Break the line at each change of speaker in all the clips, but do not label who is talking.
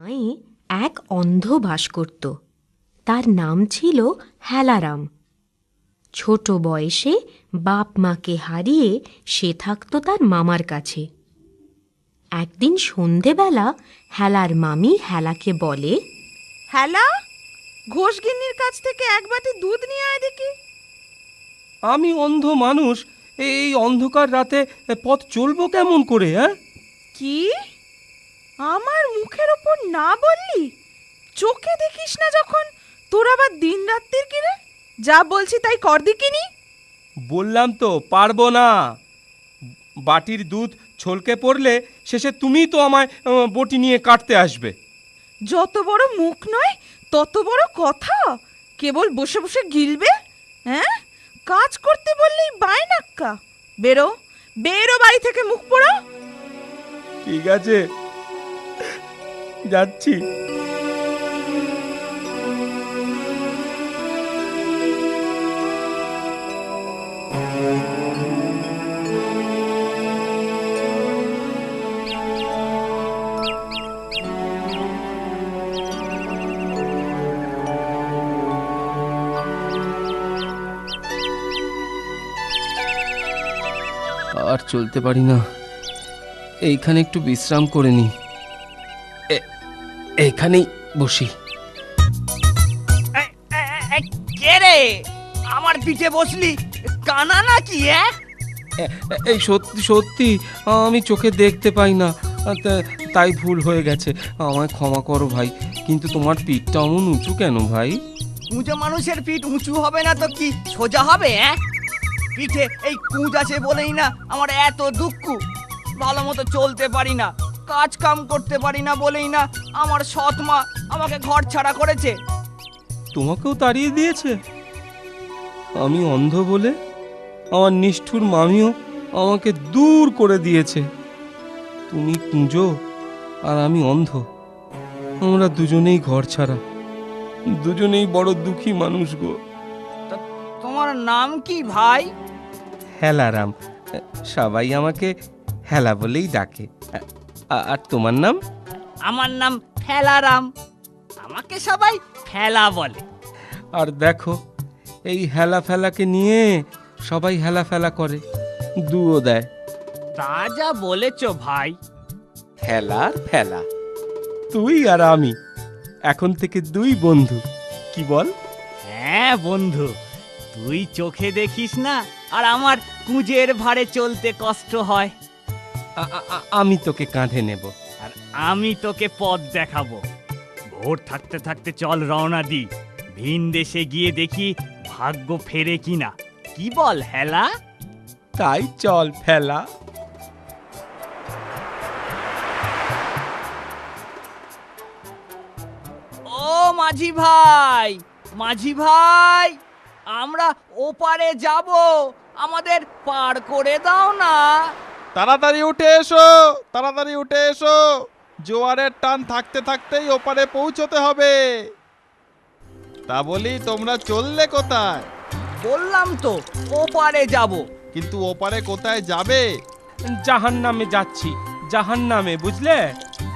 গাঁয়ে এক অন্ধ বাস করত। তার নাম ছিল হেলারাম। ছোট বয়সে বাপ মাকে হারিয়ে সে থাকত তার মামার কাছে। একদিন সন্ধেবেলা হেলার মামি হেলাকে বলে,
হেলা, ঘোষগিন্নির কাছ থেকে এক বাটি দুধ নিয়ে আয় দেখি।
আমি অন্ধ মানুষ, এই অন্ধকার রাতে পথ চলবো কেমন করে?
কি আমার মুখের ওপর না বললি? চোখে দেখিস না যখন, তোর আবার দিন রাত্রির কিরে? যা বলছি তাই কর দিকিনি।
বললাম তো পারবো না। বাটির দুধ ছলকে পড়লে শেষে তুমিই তো আমায় বটি নিয়ে কাটতে আসবে।
যত বড় মুখ নয় তত বড় কথা, কেবল বসে বসে গিলবে। হ্যাঁ, কাজ করতে বললেই বায়নাক্কা। বেরো বেরো বাড়ি থেকে, মুখ পোড়া।
ঠিক আছে, যাচ্ছি। আর চলতে পারি না, এইখানে একটু বিশ্রাম করে নি। এইখানেই বসি।
কে রে, আমার পিঠে বসলি? কানা নাকি?
এই সত্যি সত্যি আমি চোখে দেখতে পাই না, তাই ভুল হয়ে গেছে, আমায় ক্ষমা করো ভাই। কিন্তু তোমার পিঠটা অমন উঁচু কেন ভাই?
উঁচু মানুষের পিঠ উঁচু হবে না তো কি সোজা হবে? পিঠে এই কুঁজ আছে বলেই না আমার এত দুঃখ। ভালো মতো চলতে পারি না, কাজ কাম করতে পারি না বলেই না আমার সৎ মা আমাকে ঘর ছাড়া করেছে।
তোমাকেও তাড়িয়ে দিয়েছে? আমি অন্ধ বলে আমার নিষ্ঠুর মামিও আমাকে দূর করে দিয়েছে। তুমি কুঁজো আর আমি অন্ধ, আমরা দুজনেই ঘর ছাড়া, দুজনেই বড় দুঃখী মানুষ গো।
তোমার নাম কি ভাই?
হেলারাম, সবাই আমাকে হেলা বলেই ডাকে। আর তোমার নাম?
আমার নাম ফেলারাম, আমাকে সবাই ফেলা বলে।
আর দেখো, এই হেলা ফেলাকে নিয়ে সবাই হেলা ফেলা করে, দুও দেয়।
তা যা বলেছ ভাই।
হেলার ফেলা, তুই আর আমি এখন থেকে দুই বন্ধু, কি বল?
হ্যাঁ বন্ধু, তুই চোখে দেখিস না আর আমার কুঁজের ভারে চলতে কষ্ট হয়,
আমি তোকে কাঁধে নেব।
আর আমি তোকে পথ দেখাবো। ভোর থাকতে থাকতে চল রওনা দি, ভিন দেশে গিয়ে দেখি ভাগ্য ফেরে কিনা। কি বল হেলা?
তাই চল ফেলা।
ও মাঝি ভাই, মাঝি ভাই, আমরা ওপারে যাব, আমাদের পার করে দাও না।
তাড়াতাড়ি উঠে এসো, তাড়াতাড়ি উঠে এসো, জোয়ারের টান থাকতে থাকতেই ওপারে পৌঁছতে হবে। তা বলি, তোমরা চললে কোথায়?
বললাম তো ওপারে যাব।
কিন্তু ওপারে কোথায় যাবে?
জাহান্নামে যাচ্ছি, জাহান্নামে, বুঝলে?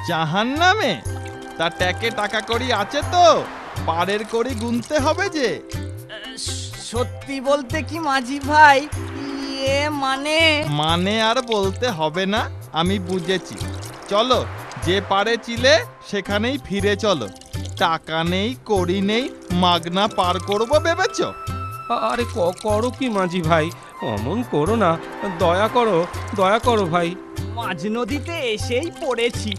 জাহান্নামে? তা ট্যাকে টাকা কড়ি আছে তো? পাড়ের কড়ি গুনতে হবে যে।
সত্যি বলতে কি মাঝি ভাই,
মানে আর বলতে হবে না, আমি বুঝেছি। চলো, যে পারে চিলে সেখানেই ফিরে চলো। টাকা নেই, কড়ি নেই, মাগনা পার করবো ভেবেছ?
আরে করো কি মাঝি ভাই, অমন করো না, দয়া করো, দয়া করো ভাই।
মাঝ নদীতে এসেই পড়েছি,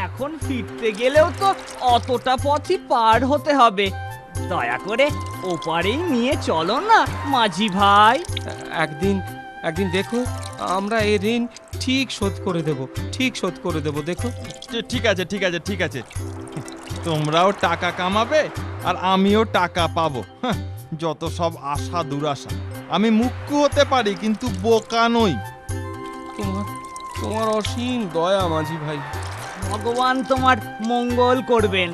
এখন ফিরতে গেলেও তো অতটা পথই পার হতে হবে। দয়া করে ওপারেই নিয়ে চলো না মাঝি ভাই।
একদিন একদিন দেখো, আমরা এই ঋণ ঠিক শোধ করে দেব, ঠিক শোধ করে দেব, দেখো।
ঠিক আছে, ঠিক আছে, ঠিক আছে। তোমরাও টাকা কামাবে আর আমিও টাকা পাবো। যত সব আশা দুরাশা। আমি মুখ্য হতে পারি কিন্তু বোকা নই।
তোমার তোমার অসীম দয়া মাঝি ভাই।
ভগবান তোমার মঙ্গল করবেন।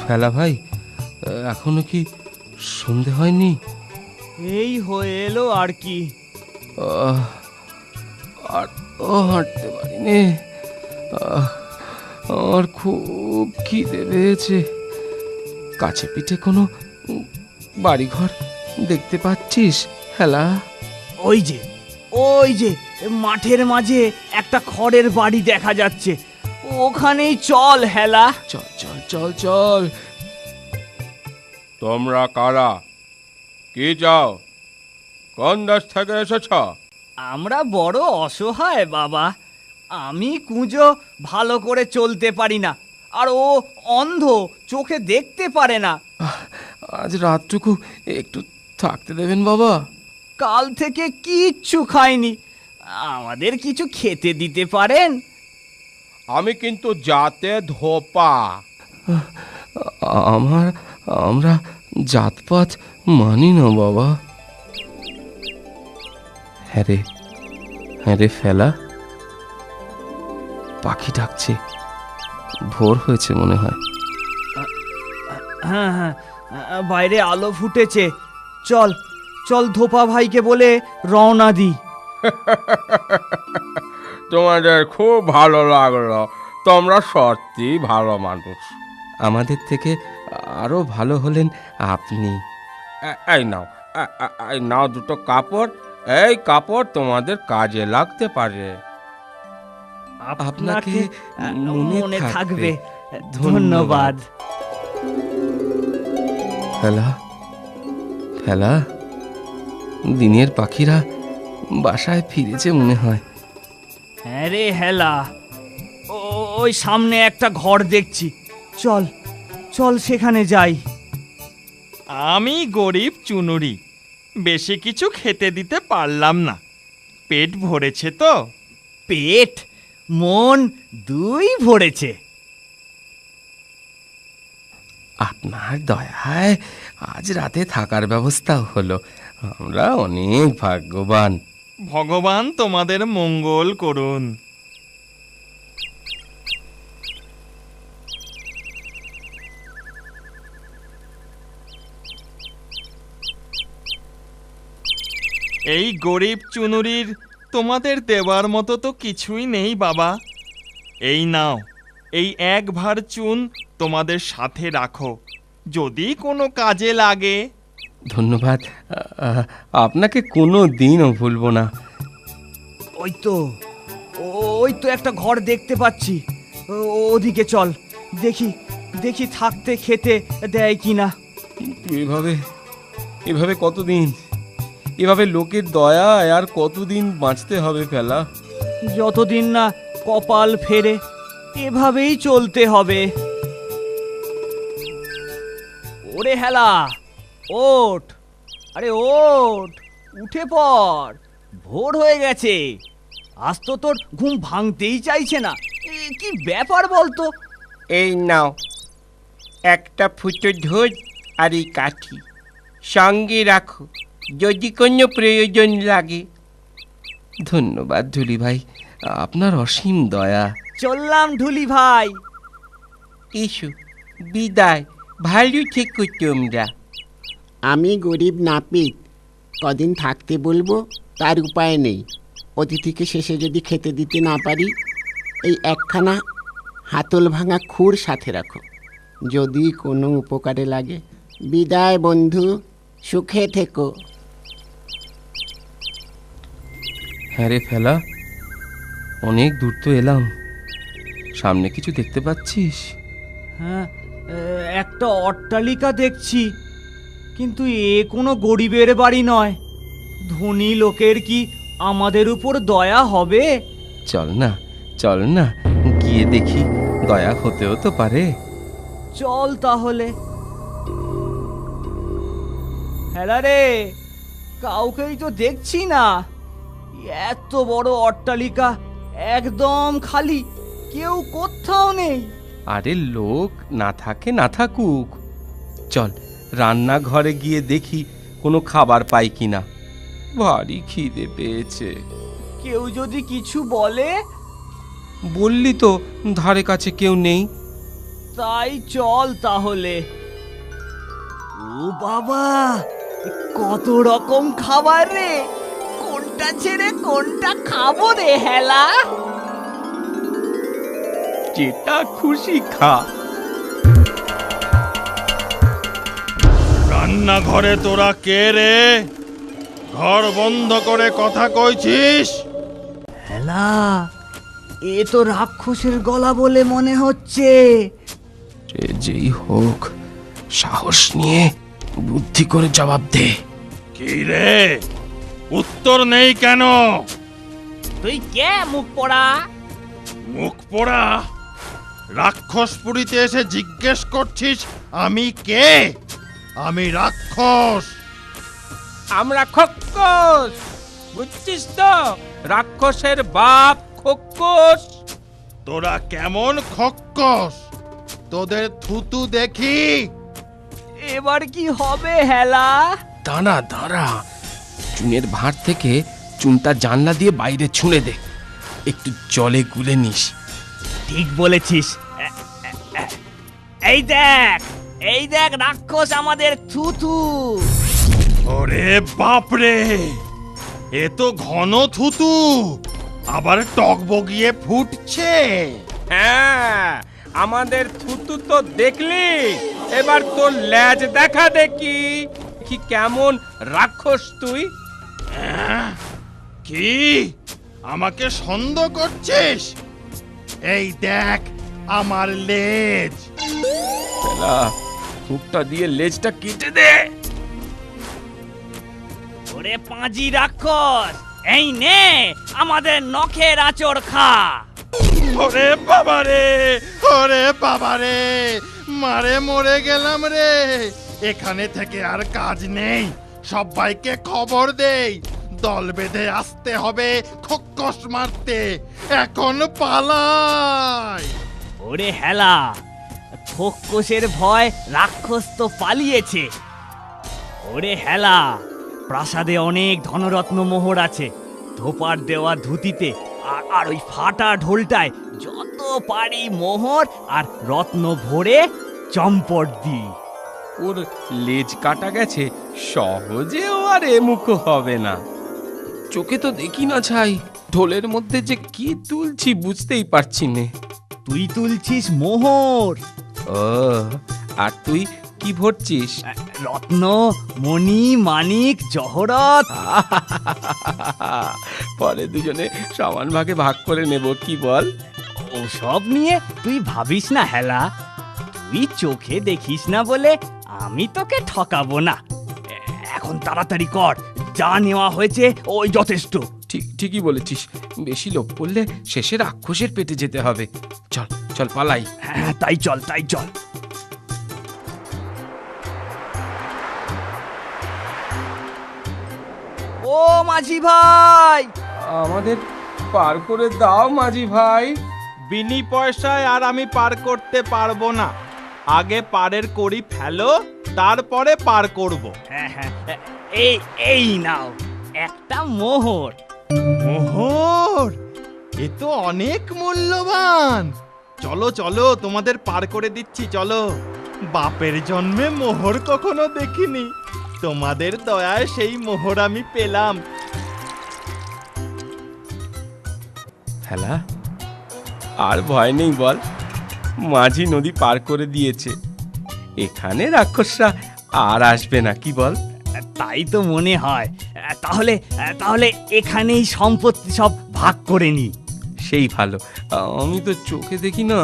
ফেলা ভাই, এখনো কি সন্ধে হয়নি?
এই হয়ে এলো আর কি।
আহ, আর হাঁটতে পারি নে। আমার খুব খিদে পেয়েছে। কাছে পিঠে কোনো বাড়িঘর দেখতে পাচ্ছিস হেলা?
ওই যে মাঠের মাঝে একটা খড়ের বাড়ি দেখা যাচ্ছে, ওখানেই চল হেলা।
চল চল চল চল। তোমরা কারা? কি চাও? কোন দেশ থেকে এসেছ?
আমরা বড় অসহায় বাবা। আমি কুঁজো ভালো করে চলতে পারি না, আর ও অন্ধ, চোখে দেখতে পারে না।
আজ রাতটুকু একটু থাকতে দেবেন বাবা?
কাল থেকে কিচ্ছু খাইনি, আমাদের কিছু খেতে দিতে পারেন?
আমি কিন্তু জাতে ধোপা। আমরা জাতপাত মানি না বাবা। হ্যাঁ রে ফেলা, পাখি ডাকছে। ভোর হয়েছে মনে হয়।
হ্যাঁ হ্যাঁ, বাইরে আলো ফুটেছে। চল চল ধোপা ভাইকে বলে রওনা দি।
তোমাদের খুব ভালো লাগলো, তোমরা সত্যি ভালো মানুষ। আমাদের থেকে আরো ভালো হলেন আপনি। এই নাও দুটো কাপড়। এই কাপড় তোমাদের কাজে লাগতে পারে। আপনাকে মনে থাকবে।
ধন্যবাদ।
ফেলা, দিনের পাখিরা বাসায় ফিরেছে মনে হয়।
হ্যাঁ রে হেলা, ওই সামনে একটা ঘর দেখছি, চল চল সেখানে যাই।
আমি গরিব চুনুরি, বেশি কিছু খেতে দিতে পারলাম না। পেট ভরেছে তো?
পেট মন দুই ভরেছে।
আপনার দয়ায় আজ রাতে থাকার ব্যবস্থা হলো। আমরা অনেক ভাগ্যবান।
ভগবান তোমাদের মঙ্গল করুন। এই গরিব চুনুরির তোমাদের দেওয়ার মতো তো কিছুই নেই বাবা। এই নাও, এই এক ভার চুন তোমাদের সাথে রাখো, যদি কোনো কাজে লাগে।
ধন্যবাদ, আপনাকে কোনো দিনও ভুলবো না।
ওই তো একটা ঘর দেখতে পাচ্ছি, ওদিকে চল, দেখি দেখি থাকতে খেতে দেয় কিনা।
কিন্তু এভাবে কতদিন? এভাবে লোকের দয়ায় আর কতদিন বাঁচতে হবে ফেলা?
যতদিন না কপাল ফেরে এভাবেই চলতে হবে। ওরে হেলা, ওঠ, আরে ওঠ, উঠে পড়, ভোর হয়ে গেছে। আজ তো তোর ঘুম ভাঙতেই চাইছে না, কি ব্যাপার বলতো?
এই নাও একটা ফুটো ঢোল আর এই কাঠি, সঙ্গে রাখো যদি কোনো প্রয়োজন লাগে।
ধন্যবাদ ঢুলি ভাই, আপনার অসীম দয়া।
চললাম ঢুলি ভাই।
এসো, বিদায়, ভালো থেকো তোমরা।
আমি গরিব নাপিত, কদিন থাকতে বলবো তার উপায় নেই। অতিথিকে শেষে যদি খেতে দিতে না পারি, এই একখানা হাতল ভাঙা খুর সাথে রাখো, যদি কোনো উপকারে লাগে। বিদায় বন্ধু, সুখে থেকো।
হ্যাঁ রে ফেলা, অনেক দূর তো এলাম, সামনে কিছু দেখতে পাচ্ছিস?
হ্যাঁ, একটা অট্টালিকা দেখছি, কিন্তু এ কোনো গরিবের বাড়ি নয়। ধনী লোকের কি আমাদের উপর দয়া হবে?
চল না গিয়ে দেখি, দয়া হতেও তো পারে।
চল তাহলে। হেলা রে, কাউকেই তো দেখছি না। এত বড় অট্টালিকা একদম খালি, কেউ কোথাও নেই।
আরে লোক না থাকে না থাকুক, চল রান্নাঘরে গিয়ে দেখি কোনো খাবার পাই কিনা। ভারী খিদে পেয়েছে।
কেউ যদি কিছু বলে?
বললি তো ধারে কাছে কেউ নেই।
তাই চল তাহলে। ও বাবা, কত রকম খাবার রে, কোনটা ছেড়ে কোনটা খাবো রে হেলা?
যেটা খুশি খা।
রান্নাঘরে তোরা কে রে? ঘর বন্ধ করে কথা কইছিস?
হেলা, এ তো রাক্ষসের গলা বলে মনে হচ্ছে।
যে যেই হোক, সাহস নিয়ে বুদ্ধি করে জবাব দে।
কি রে, উত্তর নেই কেন?
তুই কে মুখ পড়া?
মুখ পোড়া? রাক্ষসপুরীতে এসে জিজ্ঞেস করছিস আমি কে? আমি রাক্ষস।
আমরা খক্কস, বুঝছিস তো? রাক্ষসের বাপ খক্কস।
তোরা কেমন খক্কস? তোদের থুতু দেখি।
এবার কি হবে হেলা?
দাঁড়া দাঁড়া, চুনের ভাঁড় থেকে চুনটা জানলা দিয়ে বাইরে ছুঁড়ে দে, একটু জলে গুলে নিস।
ঠিক বলেছিস। এই দেখ, এই দেখ রাক্ষস আমাদের থুতু।
ওরে বাপরে, এ তো ঘন থুতু, আবার টকবগিয়ে ফুটছে।
হ্যাঁ, আমাদের থুতু তো দেখলি, এবার তোর ল্যাজ দেখা দেখি। কি কেমন রাক্ষস তুই?
কি আমাকে সন্দেহ করছিস? এই দেখ আমার লেজ।
মুখটা দিয়ে লেজটা কেটে দে।
ওরে পাঁজি রাক্ষস, এই নে আমাদের নখের আঁচড় খা।
ওরে বাবারে, ওরে বাবারে, মারে মরে গেলাম রে। এখানে থেকে আর কাজ নেই, সবাইকে খবর দেই। দল বেঁধে আসতে হবে খক্কস মারতে। এখন পালাই।
ওরে হেলা, খক্কসের ভয় রাক্ষস তো পালিয়েছে। ওরে হেলা, প্রাসাদে অনেক ধনরত্ন মোহর আছে। ধোপার দেওয়া ধুতিতে আর ওই ফাটা ঢোলটায় যত পারি মোহর আর রত্ন ভরে চম্পট দি।
ওর লেজ কাটা গেছে, সহজেও আর এ মুখ হবে না। চোখে তো দেখি না ছাই, ঢোলের মধ্যে যে কি তুলছি বুঝতেই পারছি নে।
তুই তুলছিস মোহর,
ও, আর তুই কি ভরছিস?
রত্ন, মণি, মানিক, জহরত।
পরে দুজনে সমান ভাগে ভাগ করে নেব, কি বল?
ওসব নিয়ে তুই ভাবিস না হেলা। তুই চোখে দেখিস না বলে আমি তোকে ঠকাবো না। এখন তাড়াতাড়ি কর, যা নেওয়া হয়েছে ওই যথেষ্ট।
ঠিকই বলেছিস, বেশি লোভ করলে শেষে রাক্ষসের পেটে যেতে হবে। চল চল পালাই।
হ্যাঁ, তাই চল, তাই চল। ও মাঝি ভাই,
আমাদের পার করে দাও মাঝি ভাই।
বিনি পয়সায় আর আমি পার করতে পারবো না। আগে পারের করি ফেলো, তারপরে পার করব।
হ্যাঁ হ্যাঁ, এই এই নাও একটা মোহর।
মোহর? এ তো অনেক মূল্যবান। চলো চলো, তোমাদের পার করে দিচ্ছি, চলো। বাপের জন্মে মোহর কখনো দেখিনি, তোমাদের দয়ায় সেই মোহর আমি পেলাম।
হেলা, আর ভয় নেই বল, মাঝি নদী পার করে দিয়েছে। এখানে রাক্ষসরা আর আসবে না, কি বল?
তাই তো মনে হয়। তাহলে তাহলে এখানেই সম্পত্তি সব ভাগ করে নি।
সেই ভালো, আমি তো চোখে দেখি না,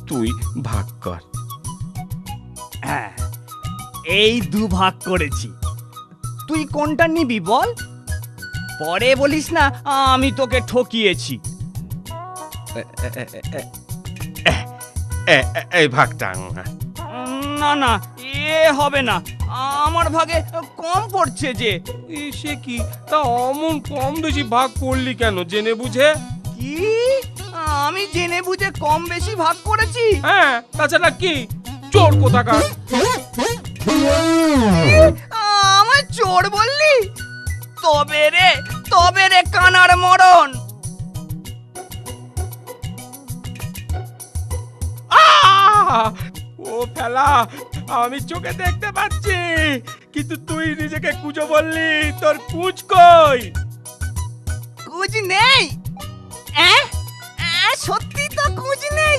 তুই ভাগ কর।
হ্যাঁ, এই দুভাগ করেছি। তুই কোনটা নিবি বল? পরে বলিস না আমি তোকে ঠকিয়েছি।
এই ভাগটা।
না না, এ হবে না, আমার ভাগে কম পড়ছে যে।
সে কি, তা অমন কম বেশি ভাগ করলি কেন, জেনে বুঝে?
কি, আমি জেনে বুঝে কম বেশি ভাগ করেছি?
হ্যাঁ, তাছাড়া কি, চোর কোথাকার।
আমায় চোর বললি? তবে রে কানার মরণ।
ও ফেলা, আমি চোখে দেখতে পাচ্ছি, কিন্তু তুই নিজেকে কুঁজো বললি, তোর কুঁজ কই?
কুঁজ নেই? সত্যি তো কুঁজ নেই।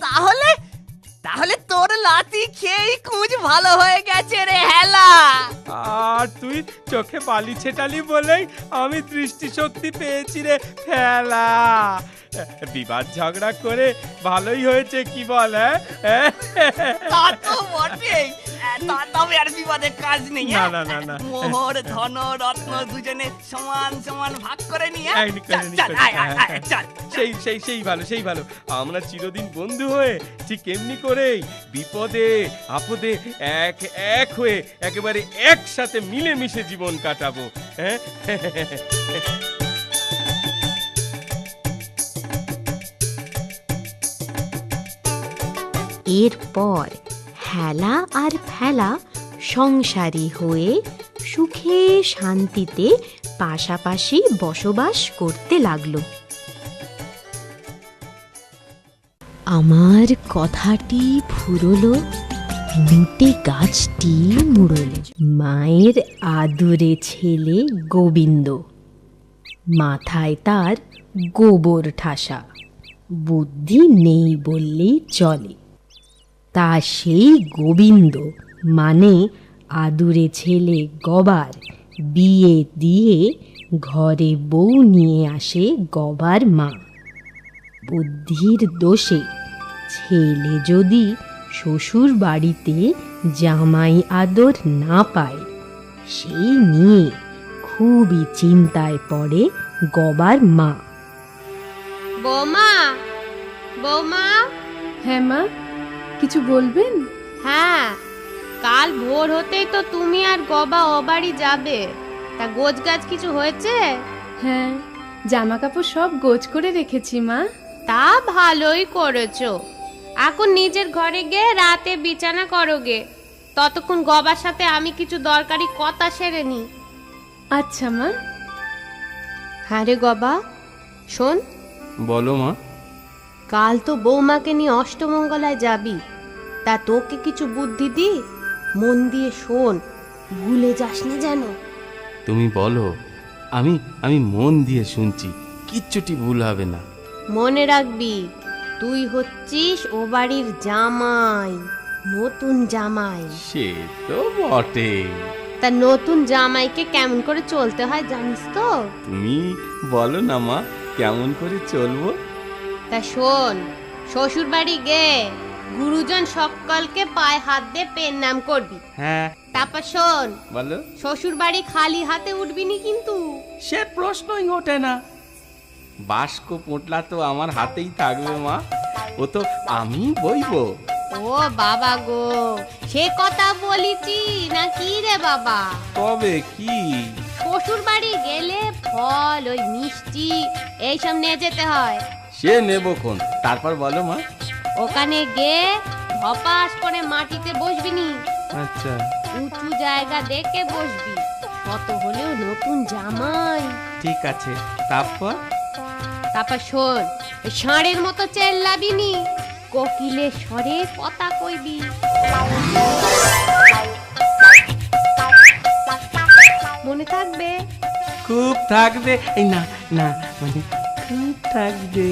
তাহলে তাহলে তোর লাথি খেয়েই কুঁজ ভালো হয়ে গেছে রে হেলা।
আর তুই চোখে বালি ছেটালি বলেই আমি দৃষ্টিশক্তি পেয়েছি রে ফেলা। বিবাদ ঝগড়া করে ভালোই হয়েছে কি বল?
তা তো বটেই। তবে আর বিবাদের কাজ নেই।
না না না না,
মোহর ধন রত্ন দুজনে সমান সমান ভাগ করে নিয়ে
সেই সেই সেই ভালো, সেই ভালো। আমরা চিরদিন বন্ধু হয়ে ঠিক এমনি করেই বিপদে আপদে এক এক হয়ে একেবারে একসাথে মিলেমিশে জীবন কাটাবো। হ্যাঁ,
এরপর হেলা আর ফেলা সংসারী হয়ে সুখে শান্তিতে পাশাপাশি বসবাস করতে লাগলো। আমার কথাটি ফুরলো, মুটে গাছটি মুড়ল। মায়ের আদুরে ছেলে গোবিন্দ, মাথায় তার গোবর ঠাসা, বুদ্ধি নেই বললেই চলে। তা সেই গোবিন্দ মানে আদুরে ছেলে গবার বিয়ে দিয়ে ঘরে বউ নিয়ে আসে গবার মা। বুদ্ধির দোষে ছেলে যদি শ্বশুর বাড়িতে জামাই আদর না পায়, সেই নিয়ে খুবই চিন্তায় পড়ে গবার মা।
বৌমা, বৌমা।
হ্যাঁ মা, কিছু বলবেন?
হ্যাঁ, কাল ভোর হতেই তো তুমি আর গবা ও বাড়ি যাবে। তা গোছ গাছ কিছু হয়েছে?
হ্যাঁ, জামা কাপড় সব গোছ করে রেখেছি মা।
তা ভালোই করেছো। এখন নিজের ঘরে গিয়ে রাতে বিছানা করোগে, ততক্ষণ গবার সাথে আমি কিছু দরকারি কথা সেরে নি।
আচ্ছা মা।
হ্যাঁ রে গবা, শোন।
বলো মা।
কাল তো বৌমাকে নিয়ে অষ্টমঙ্গলায় যাবি, তা তোকে কিছু বুদ্ধি দি, মন দিয়ে শোন, ভুলে যাসনি যেন।
তুমি বলো, আমি আমি মন দিয়ে শুনছি, কিচ্ছুটি ভুল হবে না।
মনে রাখবি, তুই হচ্ছিস ও বাড়ির জামাই, নতুন জামাই।
সে তো বটে।
তা নতুন জামাইকে কেমন করে চলতে হয় জানিস তো?
তুমি বলো না মা, কেমন করে চলবো?
তা শোন, শ্বশুর বাড়ি গে গুরুজন সকলকে পায়ে হাত দিয়ে পেন নাম করবি।
হ্যাঁ।
তারপর শোন,
বলো।
শ্বশুর বাড়ি খালি হাতে উঠবি নি কিন্তু।
সে প্রশ্নই ওঠে না। বাস্ক পোটলা তো আমার হাতেই থাকবে মা, ও তো আমি বইবো।
ও বাবা গো, সে কথা বলিছি না কি রে বাবা?
তবে কি?
শ্বশুর বাড়ি গেলে ফল, ওই মিষ্টি এইসব নিয়ে যেতে হয়।
সে নেবো কোন, তারপর বলো মা।
ওখানে গে ধপাস করে মাটিতে বসবি নি।
আচ্ছা।
উঁচু জায়গা দেখে বসবি, কত হলেও নতুন জামাই।
ঠিক আছে, তারপর?
তারপর শোন, ষাঁড়ের মতো চেল্লাবি নি, কোকিলের স্বরে কথা কইবি। মনে থাকবে?
খুব থাকবে। এই না না, মানে খুব থাকবে।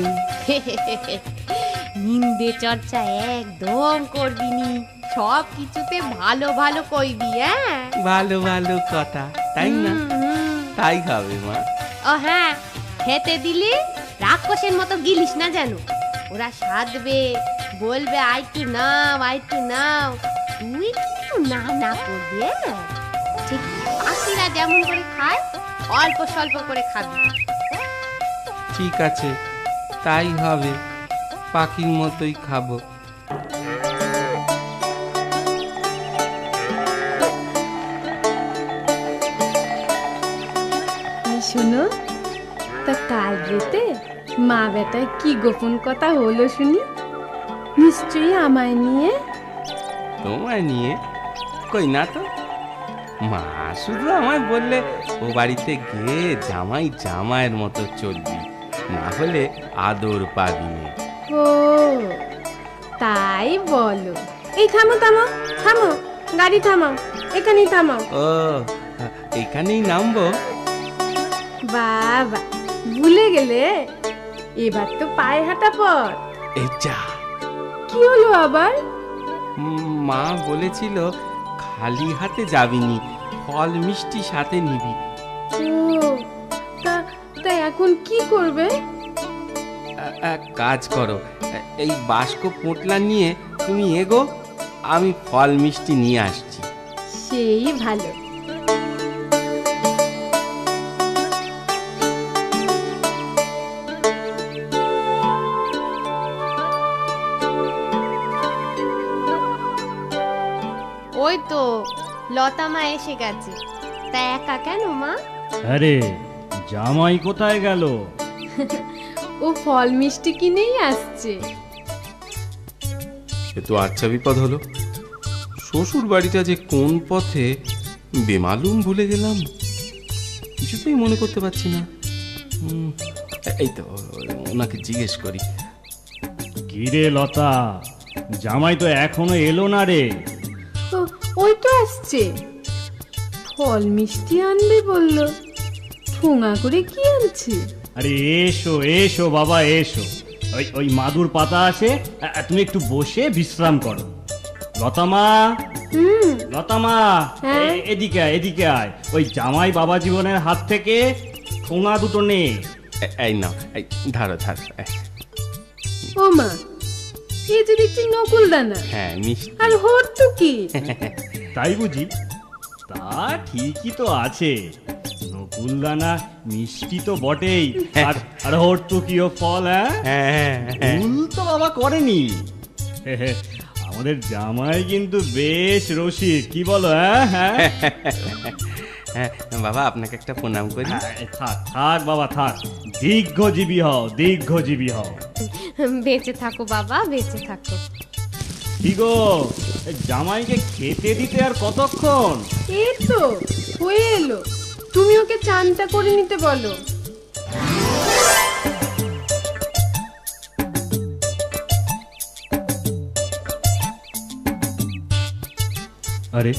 নিন্দে চর্চা একদম করবি নি, সব কিছুতে ভালো ভালো কইবি। হ্যাঁ,
ভালো ভালো কথা, তাই না? তাই হবে মা।
ও হ্যাঁ, খেতে দিলে রাক্ষসের মতো গিলিস না যেন। ওরা সাধবে, বলবে আইটু নাও আইটু নাও, তুই কিন্তু না না করবি। ঠিক পাখিরা যেমন করে খায়, অল্প স্বল্প করে খাবি।
ঠিক আছে, তাই হবে, পাখির মতোই খাবো।
শুনো, তা কাল রাতে মা বেটায় কি গোপন কথা হলো শুনি? নিশ্চয়ই আমায় নিয়ে।
তোমায় নিয়ে? কই না তো। মা শুধু আমায় বললে ও বাড়িতে গিয়ে জামাই জামাইয়ের মতো চলবি, না হলে আদর পাবি না।
ও তাই বলো। এই থামো থামো থামো, গাড়ি থামাও, এখানেই থামাও।
ও, এখানেই নামবো?
বাবা, ভুলে গেলে? এবার তো পায়ে হাঁটা পর।
এই যা,
কি হলো আবার?
মা বলেছিল খালি হাতে যাবিনি, ফল মিষ্টি সাথে নিবি।
ও, তা এখন কি করবে?
এক কাজ করো, এই বাস্ক পোটলা নিয়ে তুমি এগো, আমি ফল মিষ্টি নিয়ে আসছি।
সেই ভালো।
ওই তো লতা মা এসে গেছে। তা একা কেন মা?
আরে জামাই কোথায় গেল?
ও ফল মিষ্টি কিনেই আসছে।
এ তো আচ্ছা বিপদ হলো। শ্বশুর বাড়িটা যে কোন পথে বেমালুম ভুলে গেলাম, কিছুতেই মনে করতে পারছি না। এই তো ওনাকে জিজ্ঞেস করি।
কিরে লতা, জামাই তো এখনো এলো না রে।
ওই তো আসছে, ফল মিষ্টি আনবে বললো। ঠোঙা করে কি আনছে?
আরে এসো এসো বাবা এসো, ওই মাদুর পাতা আছে, তুমি একটু বসে বিশ্রাম করো। লতামা, লতামা, এদিকে আয়, এদিকে আয়। ওই জামাই বাবা জীবনের হাত থেকে ঠোঙা দুটো নে।
এই নাও, এই ধরো ধরো।
ও মা, এই যে দেখছি নকুল দানা।
হ্যাঁ, মিষ্টি।
আর হর তো কি?
তাই বুঝি? তা ঠিকই তো আছে, নকুলদানা মিষ্টি তো বটেই, আর হর্তুকিও ফল। হ্যাঁ, ভুল তো বাবা করেনি। আমাদের জামাই কিন্তু বেশ রসিক, কি বলো? হ্যাঁ,
বাবা আপনাকে একটা প্রণাম করি।
থাক থাক বাবা থাক, দীর্ঘজীবী হও, দীর্ঘজীবী হও।
বেঁচে থাকো বাবা, বেঁচে থাকো।
কি গো, জামাইকে খেতে দিতে আর কতক্ষণ?
এই তো হয়ে এলো, তুমি ওকে চানটা করে নিতে বলো।
আরে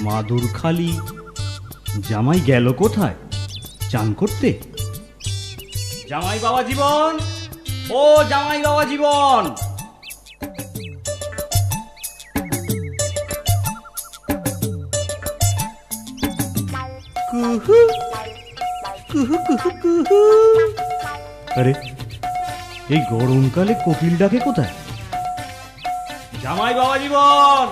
মাদুর খালি, জামাই গেল কোথায়? চান করতে? জামাই বাবা জীবন, ও জামাই বাবা জীবন! কুহু কুহু কুহু কুহু। আরে এই গরমকালে কোকিল ডাকে কোথায়? জামাই বাবা জীবন,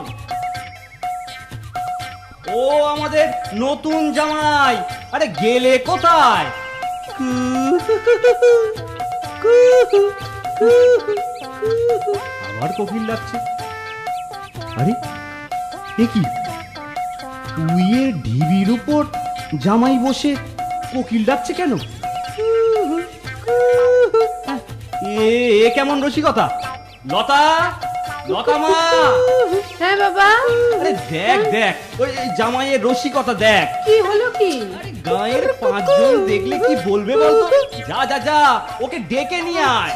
ও আমাদের নতুন জামাই, আরে গেলে কোথায়? আবার কোকিল ডাকছে। আরে এ কি, উইয়ে ঢিবির উপর জামাই বসে কোকিল ডাকছে কেন? এ কেমন রসিকতা? লতা, লতা মা!
হ্যাঁ বাবা।
আরে দেখ দেখ, ওই জামাইয়ের রসিকতা দেখ।
কি হলো কি?
গায়ের পাঁচজন দেখলে কি বলবে বলতো? যা যা যা, ওকে ডেকে নিয়ে আয়।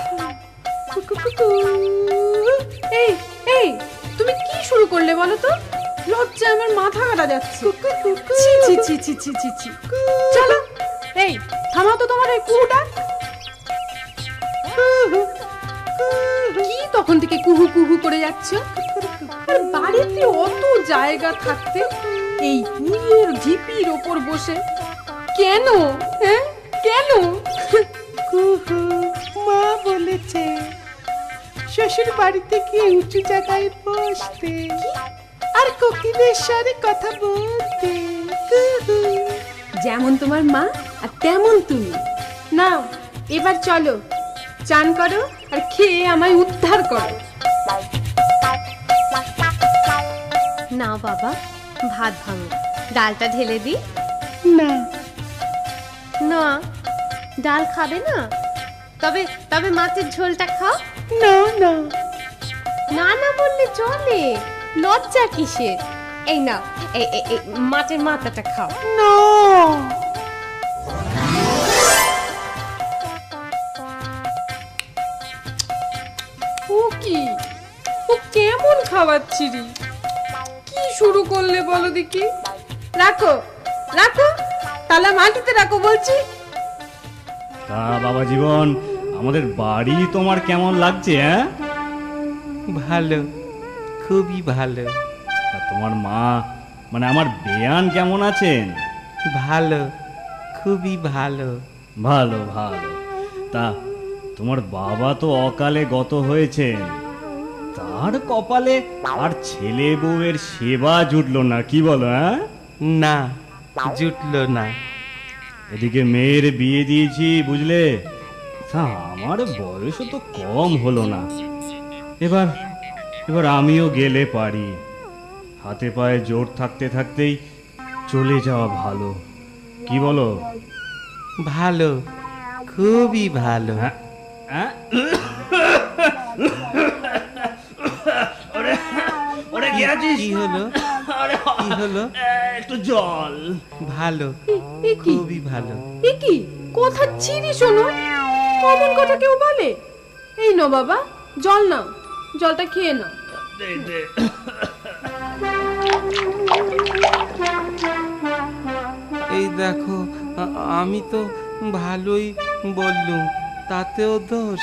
এই এই, তুমি কি শুরু করলে বলো তো? লজ্জা আমার মাথা কাটা যাচ্ছে। ছি ছি ছি ছি ছি ছি ছি। চলো, এই থামাও তো তোমার এই কুহুটা। কি তখন থেকে কুহু কুহু করে যাচ্ছ? আর বাড়িতে অত জায়গা থাকতে এই উইয়ের ঝিপির ওপর বসে কেন? হ্যাঁ কেন?
কুহু, মা বলেছে শ্বশুর বাড়িতে গিয়ে উঁচু জায়গায় বসতে আর কোকিলের সাথে কথা বলতে।
যেমন তোমার মা আর তেমন তুমি। নাও এবার চলো, চান করো আর খেয়ে আমায় উদ্ধার করো।
নাও বাবা, ভাত ভাঙো, ডালটা ঢেলে দি।
না
না, ডাল খাবে না? তবে তবে মাছের ঝোলটা খাও।
না না
না না বললে চলে, লজ্জা কিসের? এই নাও, এই মাছের মাথাটা খাও।
না।
ও কি, ও কেমন খাওয়াচ্ছিরি? কি শুরু করলে বলো দেখি? রাখো রাখো, তালা মাটিতে রাখো বলছি।
তা বাবা জীবন, আমাদের বাড়ি তোমার কেমন লাগছে? হ্যাঁ,
ভালো, খুবই ভালো।
তা তোমার মা মানে আমার বেয়ান কেমন আছেন?
ভালো, খুবই ভালো।
ভালো ভালো। তা তোমার বাবা তো অকালে গত হয়েছেন, তার কপালে আর ছেলে বউয়ের সেবা জুটলো না, কি বলো? হ্যাঁ,
না, জুটলো না।
এদিকে মেয়ের বিয়ে দিয়েছি, বুঝলে। তা আমার বয়সও তো কম হলো না। এবার এবার আমিও গেলে পারি। হাতে পায়ে জোর থাকতে থাকতেই চলে যাওয়া ভালো, কি বলো?
ভালো, খুবই ভালো।
হ্যাঁ, হ্যাঁ? ওরে কি আছিস?
কি হলো? কি হলো?
একটু জল।
ভালো,
এ কি?
খুবই ভালো।
এ কি কথা চিনি শোনো, অমন কথা কেউ বলে? এই নাও বাবা, জল নাও, জলটা খেয়ে নাও।
এই দেখো, আমি তো ভালোই বললুম, তাতেও দোষ?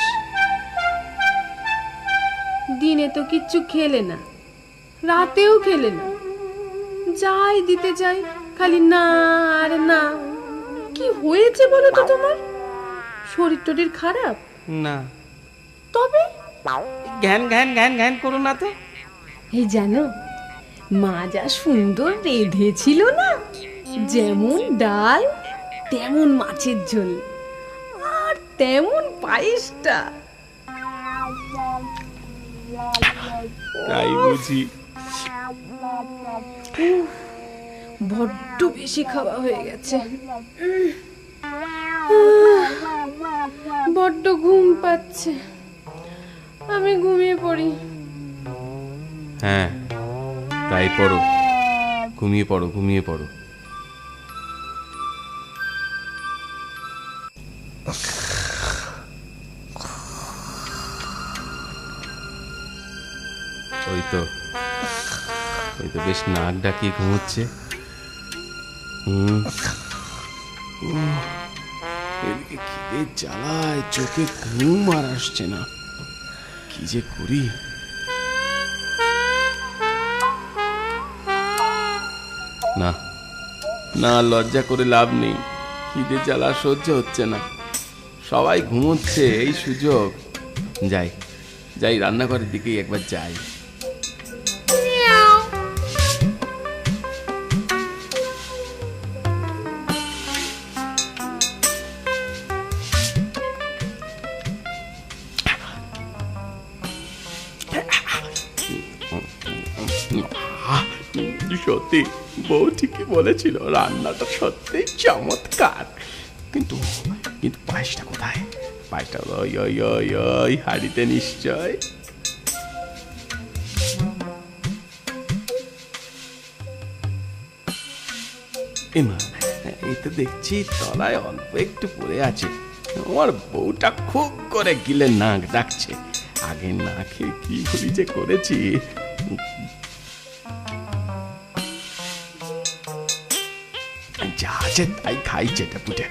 দিনে তো কিচ্ছু খেলে না, রাতেও খেলে না, যাই দিতে যাই খালি না আর না। কি হয়েছে বলো তো তোমার? শরীর টরীর খারাপ?
না।
তবে
জ্ঞান জ্ঞান জ্ঞান জ্ঞান করো না তো।
এই জানো, মা যা সুন্দর রেঁধেছিল না, যেমন ডাল তেমন মাছের ঝোল আর তেমন পায়েসটা।
তাই বুঝি?
বড্ড বেশি খাওয়া হয়ে গেছে। বড্ড ঘুম পাচ্ছে, আমি ঘুমিয়ে পড়ি।
হ্যাঁ, তাই পড়ো, ঘুমিয়ে পড়ো, ঘুমিয়ে পড়ো। ওই তো বেশ নাক ডাকিয়ে ঘুমোচ্ছে।
এদিকে খিদে জ্বালায় চোখে ঘুম আর আসছে না, কি যে করি।
না না, লজ্জা করে লাভ নেই, খিদে জ্বালা সহ্য হচ্ছে না। সবাই ঘুমোচ্ছে, এই সুযোগ। যাই যাই, রান্নাঘরের দিকেই একবার যাই। সত্যি বউ ঠিকই বলেছিল, রান্নাটা সত্যি চমৎকার। কিন্তু পায়েসটা কোথায়? পায়েসটা ওই ওই ওই ওই হাড়িতে নিশ্চয়। এমা, এই তো দেখছি তলায় অল্প একটু পড়ে আছে। আমার বউটা খুব করে গিলে নাক ডাকছে। আগে না খেয়ে কি ভুলি যে করেছি। যা আছে তাই খাই চেটে পুটে।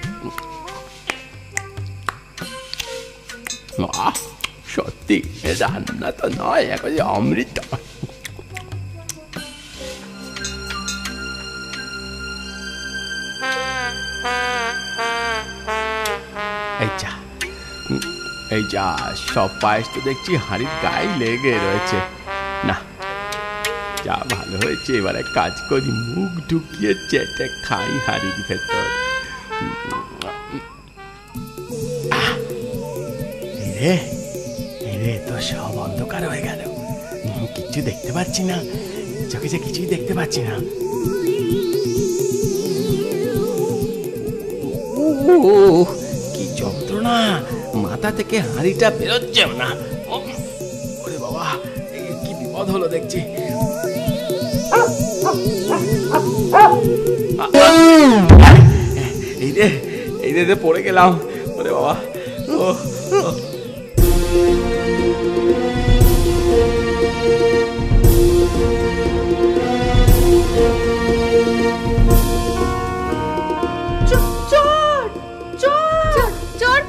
সত্যি রান্না তো নয়, এখন অমৃত। এই যা, সব পায়েস তো দেখছি হাঁড়ির গায়ে লেগে রয়েছে। না, যা ভালো হয়েছে, এবারে কাজ করি, মুখ ঢুকিয়ে চেটে খাই হাঁড়ির ভেতর। রে তো সব অন্ধকার হয়ে গেল, কিছু দেখতে পাচ্ছি না, চোখে যে কিছুই দেখতে পাচ্ছি না। কি যন্ত্রণা, মাথা থেকে হাঁড়িটা বেরোচ্ছে না। ওরে বাবা, কি বিপদ হলো দেখছি। এই রে পড়ে গেলাম। ওরে বাবা,
চোর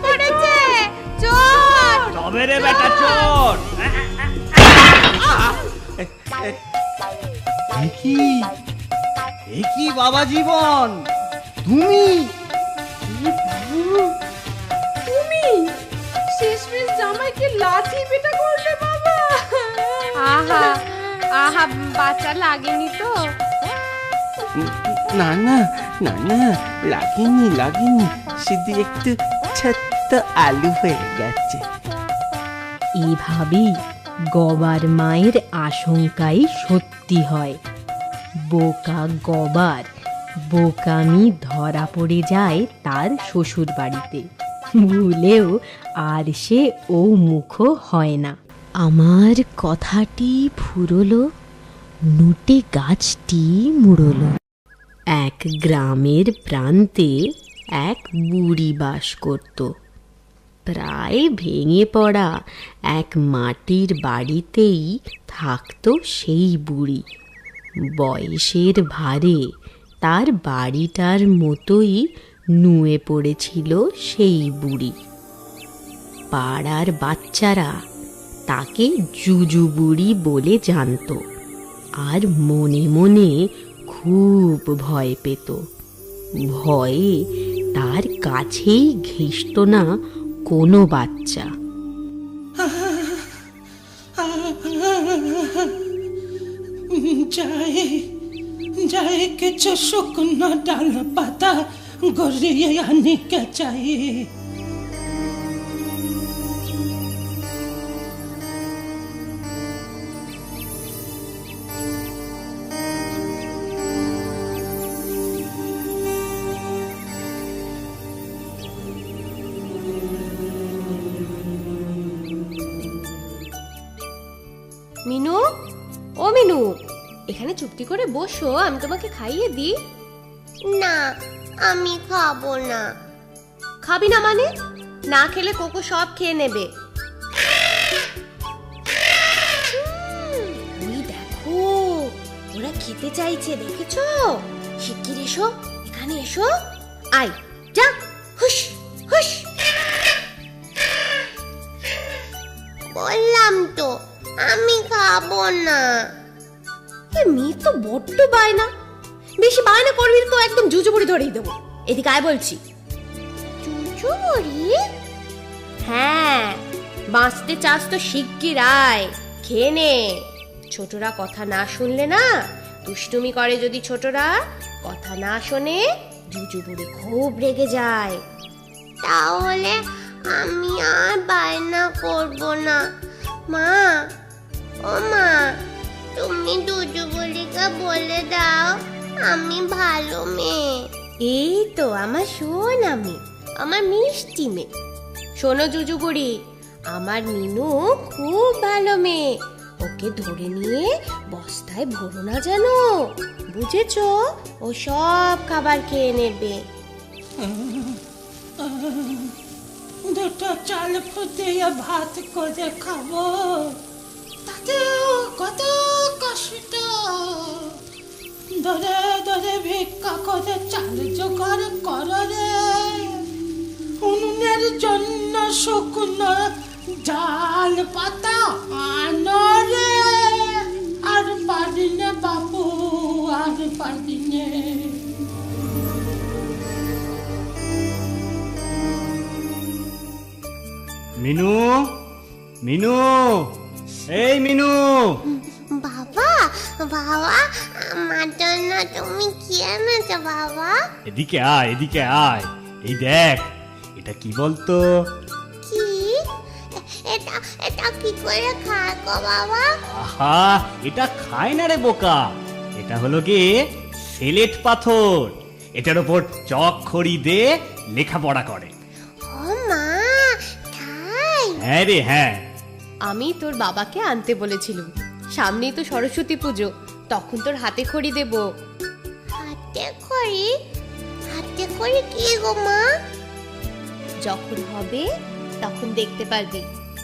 তবে রে বেটা চোর।
এ কি বাবা জীবন, তুমি?
তুমি শেষমেশ জামাইকে লাঠি পেটা করলে বাবা।
আহা আহা, বাচ্চা লাগেনি তো?
না না না না, লাগেনি লাগেনি, শুধু একটু ছোট্ট আলু হয়ে গেছে।
এভাবেই গবার মায়ের আশঙ্কাই সত্যি হয়। বোকা গবার বোকামি ধরা পড়ে যায় তার শ্বশুর বাড়িতে, ভুলেও আর সে ও মুখ হয় না। আমার কথাটি ফুরলো, নুটে গাছটি মুড়লো। এক গ্রামের প্রান্তে এক বুড়ি বাস করত। প্রায় ভেঙে পড়া এক মাটির বাড়িতেই থাকতো সেই বুড়ি। বয়সের ভারে তার বাড়িটার মতোই নুয়ে পড়েছিল সেই বুড়ি। পাড়ার বাচ্চারা তাকে জুজু বুড়ি বলে জানত, আর মনে মনে খুব ভয় পেত। ভয়ে তার কাছেই ঘেঁষত না কোনো বাচ্চা।
जाए के शुकना डाल पाता गोरिया आने क्या चाहिए।
মিনু, ও মিনু, এখানে চুপটি করে বসো, আমি তোমাকে খাইয়ে দিই।
না, আমি খাবো না।
খাবি না মানে? না খেলে কোকো সব খেয়ে নেবে। ওই দেখো, ওরা খেতে চাইছে, দেখেছো? শিগগির এসো, এখানে এসো। আয়, যা, হুশ হুশ।
বললাম তো আমি খাবো না।
এ মেয়ে তো বড্ড বায়না। বেশি বায়না করবি তো একদম জুজু বুড়ি ধরেই দেবো। এদিকে আয় বলছি।
জুজু বুড়ি?
হ্যাঁ, বাঁচতে চাস তো শিগগির আয়, খেয়ে নে। ছোটরা কথা না শুনলে না, দুষ্টুমি করে যদি ছোটরা, কথা না শোনে জুজু বুড়ি খুব রেগে যায়।
তাহলে আমি আর বায়না করব না। মা, ও মা, তুমি জুজু বুড়িকে বলে দাও আমি ভালো মেয়ে।
এই তো আমার সোনা মেয়ে, আমার মিষ্টি মেয়ে। শোনো জুজু বুড়ি, আমার মিনু খুব ভালো মেয়ে। ওকে ধরে নিয়ে বস্তায় ভরো না যেন, বুঝেছো? ও সব খাবার খেয়ে নেবে।
দুটো চাল ফুটিয়ে ভাত করে খাবো, তাতেও কত কষ্ট। ধরে ধরে ভিক্ষা করে চাল জোগাড় করো রে। উনুনের জন্য শুকনো জাল পাতা আনো রে। আর পারি নে বাবু, আর পারি নে।
মিনু, মিনু, এই মিনু।
বাবা, বাবা, আমার জন্য তুমি কি এনেছো বাবা?
এদিকে আয়, এদিকে আয়। এই দেখ, এটা কি বলতো?
কি? এটা এটা কি করে খায় গো বাবা?
আহা, এটা খায় না রে বোকা। এটা হলো কি সিলেট পাথর। এটার উপর চক খড়ি দিয়ে লেখাপড়া করে।
ও মা, তাই?
হ্যাঁ রে হ্যাঁ।
আমি তোর বাবাকে আনতে বলেছিলাম, সামনেই তো সরস্বতী পুজো, তখন তোর হাতে খড়ি দেব।
হাতে খড়ি? হাতে খড়ি কি গো মা?
যখন হবে তখন দেখতে পারবি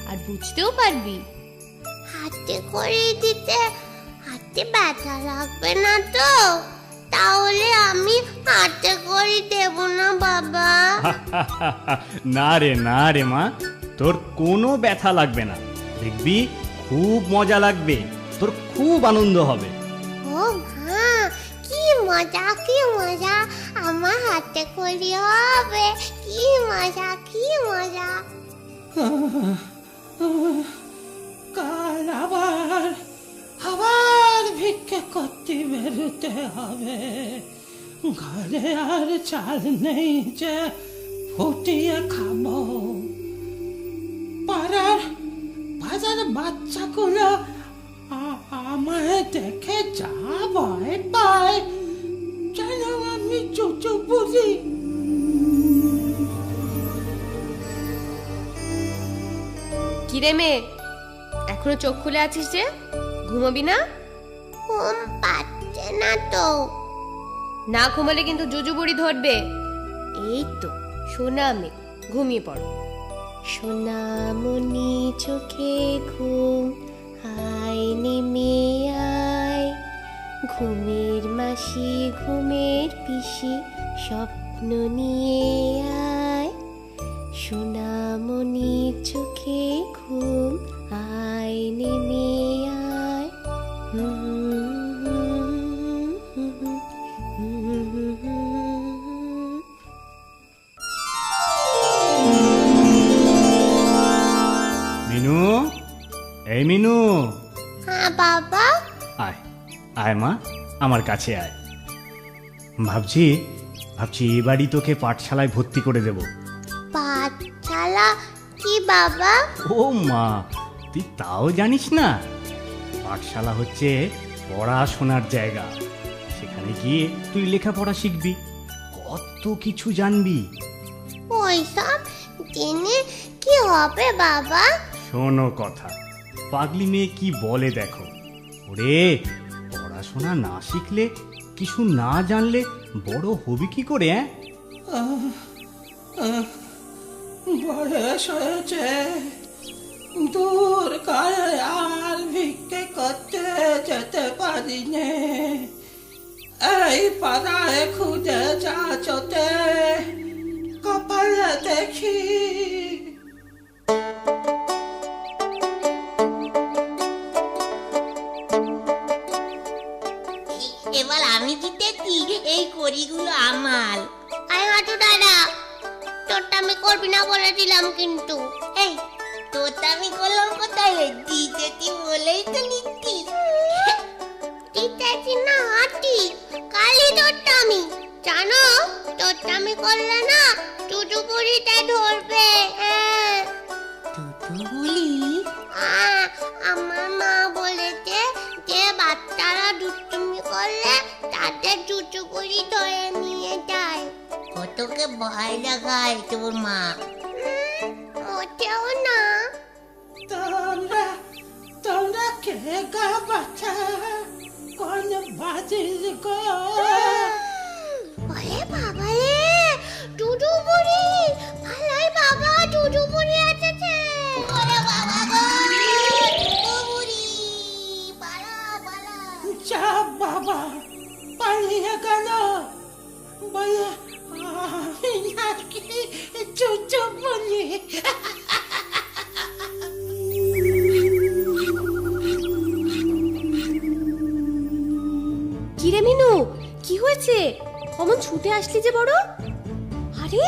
আর বুঝতেও পারবি।
হাতে খড়ি দিতে হাতে ব্যথা লাগবে না তো? তাহলে আমি হাতে খড়ি দেব না বাবা।
না রে না রে মা, তোর কোনো ব্যথা লাগবে না, দেখবি খুব মজা লাগবে, তোর খুব আনন্দ হবে।
ও মা, কি মজা কি মজা, আমার হাতে খড়ি হবে, কি মজা কি মজা।
কাল আবার আবার ভিক্ষে করতে বেরোতে হবে। ঘরে আর চাল নেই যে ফুটিয়ে খাবো। পাড়ার বাজার বাচ্চাগুলো আমায় দেখে যা ভয় পায়, যেন আমি চুচু বুঝি।
কিরে মেয়ে, এখনো চোখ খুলে আছিস যে? ঘুমাবি না?
ঘুম পাচ্ছে না তো।
না ঘুমালে কিন্তু জুজুবুড়ি ধরবে। এই তো সোনা মেয়ে, ঘুমিয়ে পড়ো। সোনামণি চোখে ঘুম আয় নেমে আয়, ঘুমের মাসি ঘুমের পিসি স্বপ্ন নিয়ে আয়। সোনামণি চোখে ঘুম আয় নেমে আয়।
মিনু, এই মিনু,
হ্যাঁ বাবা।
আয় আয় মা, আমার কাছে আয়। ভাবছি এই বাড়ি তোকে পাঠশালায় ভর্তি করে দেব।
পাঠশালা কি বাবা?
ও মা, তুই তাও জানিস না? পাঠশালা হচ্ছে পড়াশোনার জায়গা। সেখানে গিয়ে তুই লেখাপড়া শিখবি, কত কিছু জানবি।
ওইসব জেনে কি হবে বাবা?
শোনো কথা, পাগলি মেয়ে কি বলে দেখো। ওরে, পড়াশোনা না শিখলে, কিছু না জানলে বড় হবি কি করে?
বয়স হয়েছে, দূর করে আর ভিক্ষে করতে যেতে পারি নে। এই পাড়ায় খুঁজে যাচতে কপালে দেখি।
এবার আমি জিতেছি, এই কড়িগুলো আমার। আয় হাঁটু দাদা, তোরটা আমি করবি না বলেছিলাম কিন্তু। এই তোরটা আমি করলাম কোথায়? জিতেছি বলেই তো নিচ্ছি। জিতেছি না হাঁটি, কালি তোরটা আমি। জানো, তোরটা আমি করলে না টুটুপুরিতে ধরবে। হ্যাঁ, টুটুপুরি? আমার মা বলেছে যে বাচ্চারা দুষ্টুমি করলে তাদের টুটুপুরি ধরে নিয়ে যায়। কতকে ভয় দেখায় তোর মা? মোটেও না।
তোমরা কে গা বাচ্চা, কোন বাজির গো?
ওরে বাবা রে, টুটুপুরি পালাই বাবা, টুটুপুরি এসেছে। ওরে বাবা গো, টুটুপুরি পালা পালা।
যা বাবা, পালিয়ে গেল বলে আমি নাকি চুচু বলি।
কিরে মিনু, কি হয়েছে? অমন ছুটে আসলি যে বড়? আরে,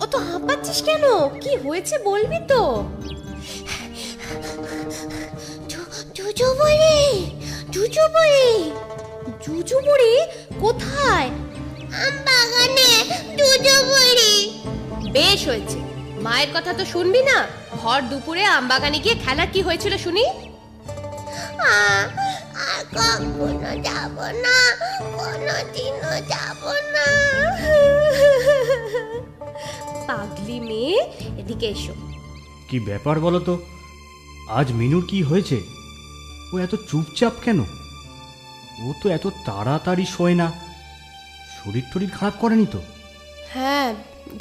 অত হাঁপাচ্ছিস কেন? কি হয়েছে বলবি তো?
টুটুপুরি, টুটুপুরি।
জুজুবুড়ি কোথায়?
বাগানে টুটুপুরি।
বেশ হয়েছে, মায়ের কথা তো শুনবি না? ভর দুপুরে আমবাগানে গিয়ে খেলা কি হয়েছিল শুনি?
আর কখনো যাব না, কোনোদিনও যাব না।
পাগলি মেয়ে, এদিকে এসো।
কি ব্যাপার বলো তো? আজ মিনুর কি হয়েছে? ও এত চুপচাপ কেন? ও তো এত তাড়াতাড়ি শোয় না। শরীর টরীর খারাপ করেনি তো?
হ্যাঁ,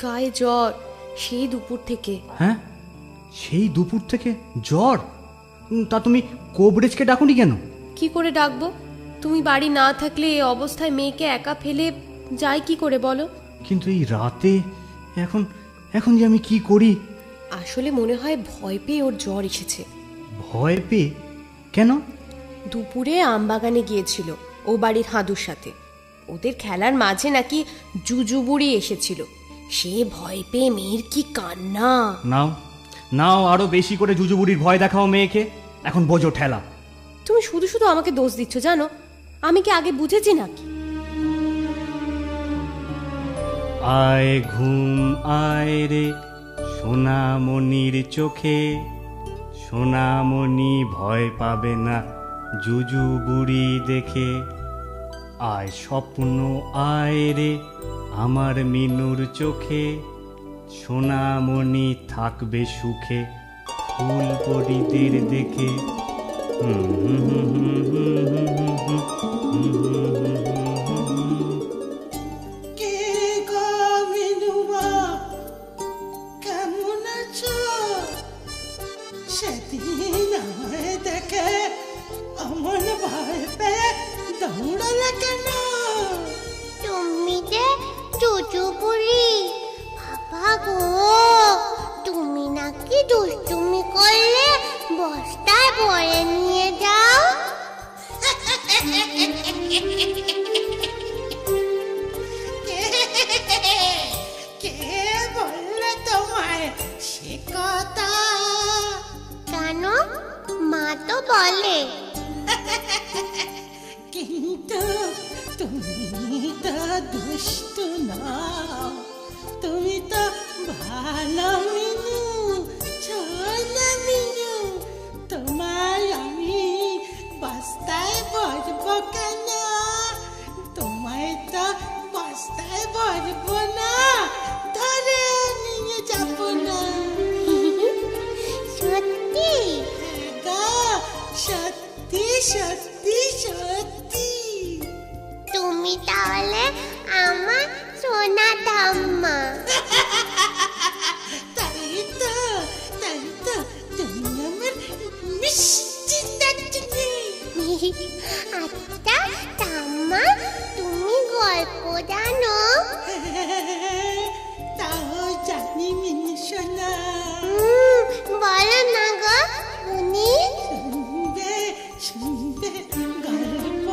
গায়ে জ্বর সেই দুপুর থেকে।
হ্যাঁ, সেই দুপুর থেকে জ্বর? তা তুমি কোবরেজকে ডাকুনি কেন?
কি করে ডাকবো? তুমি বাড়ি না থাকলে এই অবস্থায় মেয়েকে একা ফেলে যাই কি করে বলো?
কিন্তু এই রাতে এখন এখন যে আমি কি করি?
আসলে মনে হয় ভয় পেয়ে ওর জ্বর এসেছে।
ভয় পেয়ে? কেন?
দুপুরে আমবাগানে গিয়েছিল ও বাড়ির হাঁদুর সাথে। ওদের খেলার মাঝে নাকি জুজুবুড়ি এসেছিল। সে ভয় পেয়ে মেয়ের কি কান্না!
নাও নাও, আরো বেশি করে জুজুবুড়ির ভয় দেখাও মেয়েকে। এখন বোঝো ঠেলা।
তুমি শুধু শুধু আমাকে দোষ দিচ্ছ জানো। আমি কি আগে বুঝেছি নাকি?
আয় ঘুম আয় রে সোনামণির চোখে, সোনামণি ভয় পাবে না জুজুবুড়ি দেখে। আয় স্বপ্ন আয় রে আমার মিনুর চোখে, সোনামণি থাকবে সুখে ফুল পরিদের দেখে।
কে গো মিনুমা, কেমন আছো? সেদিন আমায় দেখে অমন ভয় পেয়ে দৌড়ালে কেন?
তুমি যে জুজুবুড়ি, বাবা গো, তুমি নাকি দুষ্টুমি করলে বস্তায় ভরে নিয়ে যাও।
কে বললে তোমায় সে কথা?
কেন? মা তো বলে।
কিন্তু তুমি তো দুষ্ট নও, তুমি তো ভালো মিনু, ছোলা মিনু। তোমায় আমি বস্তায় ভরবো কেন? তোমায় তো বস্তায় ভরবো না, ধরে নিয়ে যাবো না।
সত্যি?
সত্যি সত্যি সত্যি।
তুমি তাহলে আমার সোনা ঠাম্মা।
তাই তো তুমি আমার মিষ্টি নাতনি।
আচ্ছা ঠাম্মা, তুমি গল্প জানো?
তাও জানি মিনু সোনা।
বলো না গো শুনি।
শুনবে গল্প?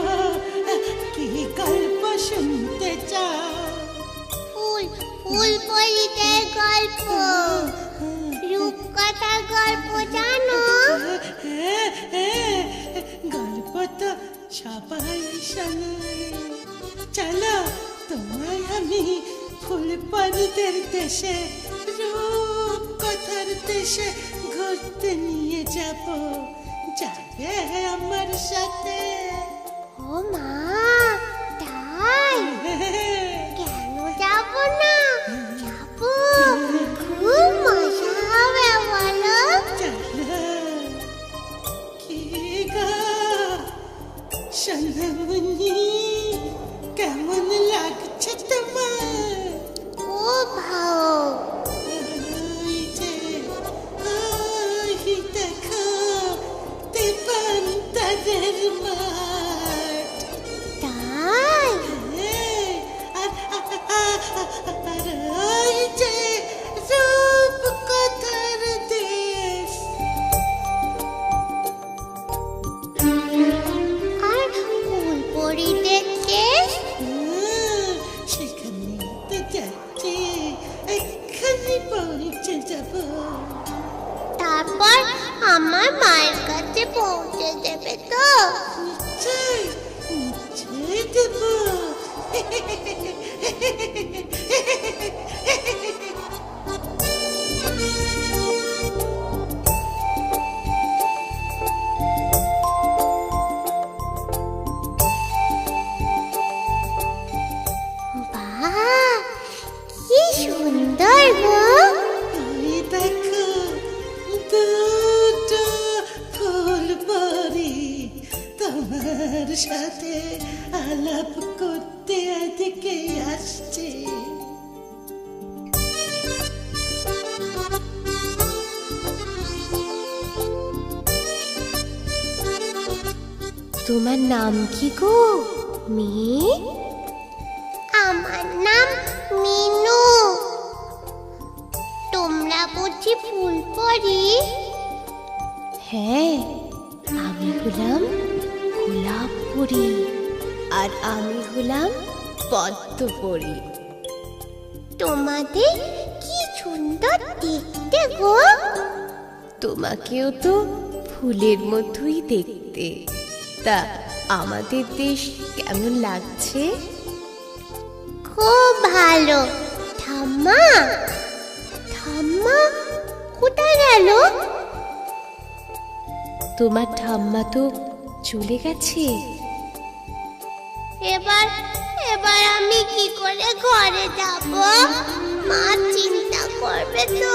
কি গল্প শুনতে চাও?
ফুল পরিদের গল্প, রূপকথার গল্প জানো?
গল্প তো সবাই শোনে। চলো তোমায় আমি ফুল পরিদের দেশে, রূপকথার দেশে ঘুরতে নিয়ে যাব। যাবে আমার সাথে?
ও মা, তাই? কেন যাব না? যাবো, খুব মজা হবে বলো।
কি গো সোনামণি, কেমন লাগছে তোমার?
খুব ভালো।
দেখো দেবান্তরের মাঠ।
তাই?
আর ওই যে রূপকথার দেশ।
আর ফুল পরিদের দেশ?
সেখানে তো যাচ্ছি, এক্ষুনি পৌঁছে যাব।
তারপর আমার মায়ের কাছে পৌঁছে দেবে তো?
নিশ্চয় নিশ্চয় দেব।
বাহ, কি সুন্দর গো।
ওই দেখো দুটো ফুল পরি তোমার সাথে আলাপ করতে এদিকে আসছে।
তোমার নাম কি গো মেয়ে?
আমার নাম মিনু। তোমরা বুঝি ফুলপরি?
হ্যাঁ, আমি হলাম গোলাপ পরি আর আমি হলাম পদ্ম পরি।
তোমাদের কি সুন্দর দেখতে গো।
তোমাকেও তো ফুলের মতোই দেখতে। তা আমাদের দেশ কেমন লাগছে?
খুব ভালো। ঠাম্মা, ঠাম্মা কোথায় গেল?
তোমার ঠাম্মা তো চলে গেছে।
এবার এবার আমি কি করে ঘরে যাব? মা চিন্তা করবে তো।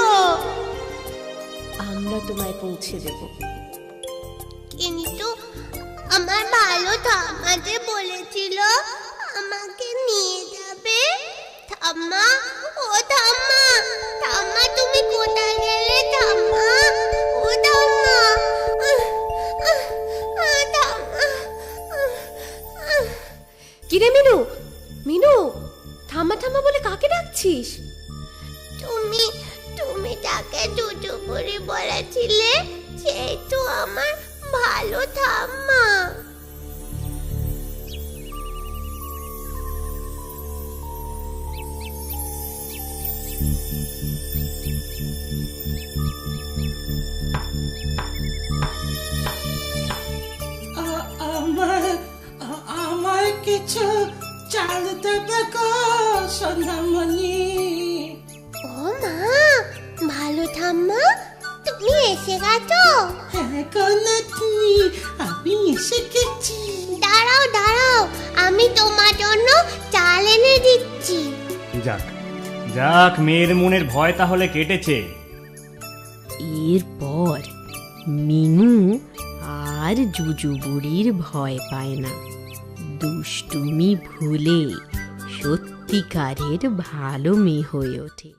আমরা তোমায় পৌঁছে দেব।
কিন্তু আমার ভালো ঠাম্মা যে বলেছিল আমাকে নিয়ে যাবে। ঠাম্মা, ও ঠাম্মা, ঠাম্মা তুমি কোথায় গেলে? ঠাম্মা, ও ঠাম্মা,
কিরে মিনু, মিনু, ঠাম্মা ঠাম্মা বলে কাকে ডাকছিস?
তুমি তুমি তাকে জুজুবুড়ি বলেছিলে, সেই তো আমার ভালো ঠাম্মা।
আমার কিছু চাল দেবে গো সোনামণি।
ও মা, ভালো ঠাম্মা তুমি এসে গেছো?
হ্যাঁ গো নাতনি, আমি এসে গেছি।
দাঁড়াও দাঁড়াও, আমি তোমার জন্য চাল এনে দিচ্ছি।
যাক যাক, মেয়ের মনের ভয় তাহলে কেটেছে।
এরপর মিনু আর জুজুবুড়ির ভয় পায় না। দুষ্টুমি ভুলে সত্যিকারের ভালো মেয়ে হয়ে ওঠে।